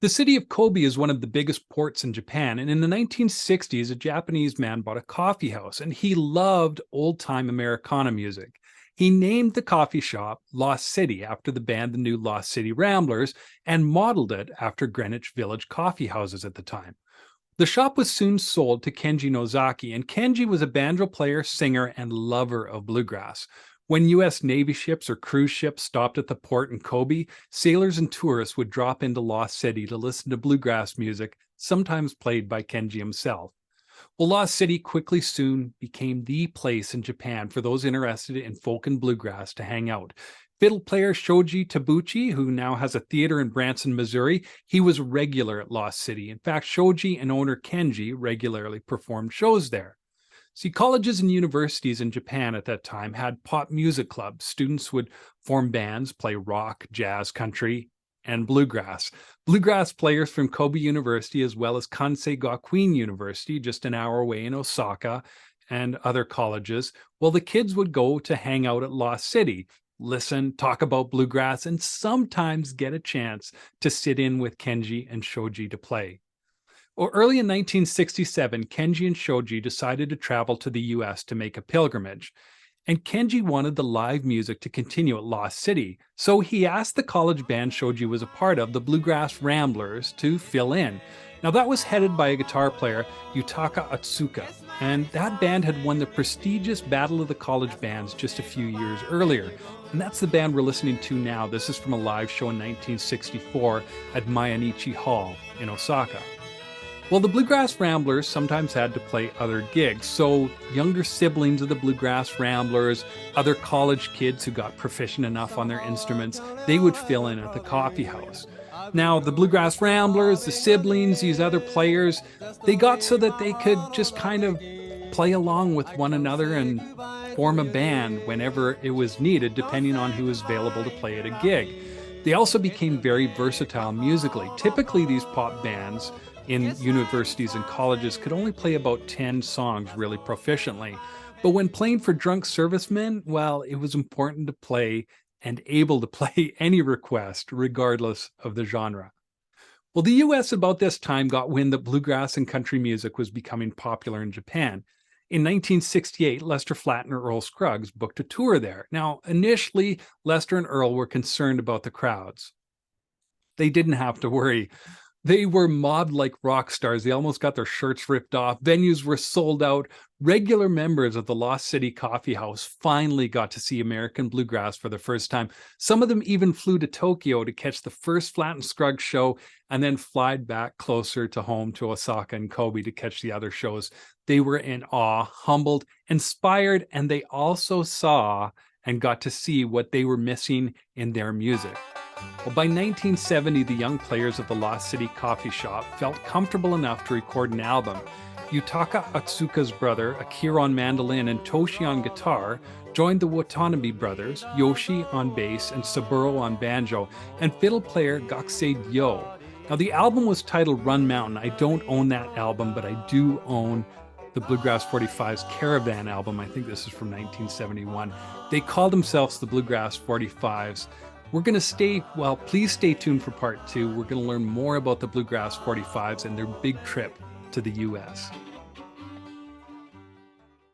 The city of Kobe is one of the biggest ports in Japan, and in the 1960s, a Japanese man bought a coffee house, and he loved old-time Americana music. He named the coffee shop Lost City after the band the new Lost City Ramblers and modeled it after Greenwich Village coffee houses at the time. The shop was soon sold to Kenji Nozaki, and Kenji was a banjo player, singer, and lover of bluegrass. When U.S. Navy ships or cruise ships stopped at the port in Kobe, sailors and tourists would drop into Lost City to listen to bluegrass music, sometimes played by Kenji himself. Well, Lost City quickly soon became the place in Japan for those interested in folk and bluegrass to hang out. Fiddle player Shoji Tabuchi, who now has a theater in Branson, Missouri, he was regular at Lost City. In fact, Shoji and owner Kenji regularly performed shows there. See, colleges and universities in Japan at that time had pop music clubs. Students would form bands, play rock, jazz, country, and bluegrass. Bluegrass players from Kobe University, as well as Kansei Gakuin University, just an hour away in Osaka, and other colleges, well, the kids would go to hang out at Lost City, listen, talk about bluegrass, and sometimes get a chance to sit in with Kenji and Shoji to play. Well, early in 1967, Kenji and Shoji decided to travel to the US to make a pilgrimage. And Kenji wanted the live music to continue at Lost City, so he asked the college band Shoji was a part of, the Bluegrass Ramblers, to fill in. Now, that was headed by a guitar player, Yutaka Atsuka, and that band had won the prestigious Battle of the College Bands just a few years earlier. And that's the band we're listening to now. This is from a live show in 1964 at Mainichi Hall in Osaka. Well, the Bluegrass Ramblers sometimes had to play other gigs, so younger siblings of the Bluegrass Ramblers, other college kids who got proficient enough on their instruments, they would fill in at the coffee house. Now, the Bluegrass Ramblers, the siblings, these other players, they got so that they could just kind of play along with one another and form a band whenever it was needed, depending on who was available to play at a gig. They also became very versatile musically. Typically, these pop bands in universities and colleges could only play about 10 songs really proficiently. But when playing for drunk servicemen, well, it was important to play and able to play any request, regardless of the genre. Well, the US about this time got wind that bluegrass and country music was becoming popular in Japan. In 1968, Lester Flatt and Earl Scruggs booked a tour there. Now, initially, Lester and Earl were concerned about the crowds. They didn't have to worry. They were mobbed like rock stars. They almost got their shirts ripped off. Venues were sold out. Regular members of the Lost City Coffee House finally got to see American bluegrass for the first time. Some of them even flew to Tokyo to catch the first Flatt and Scruggs show and then fly back closer to home to Osaka and Kobe to catch the other shows. They were in awe, humbled, inspired, and they also saw and got to see what they were missing in their music. Well, by 1970, the young players of the Lost City Coffee Shop felt comfortable enough to record an album. Yutaka Atsuka's brother, Akira on mandolin and Toshi on guitar, joined the Watanabe brothers, Yoshi on bass and Saburo on banjo, and fiddle player Gakusei Ryo. Now, the album was titled Run Mountain. I don't own that album, but I do own the Bluegrass 45's Caravan album. I think this is from 1971. They called themselves the Bluegrass 45s. We're going to please stay tuned for part 2. We're going to learn more about the Bluegrass 45s and their big trip to the US.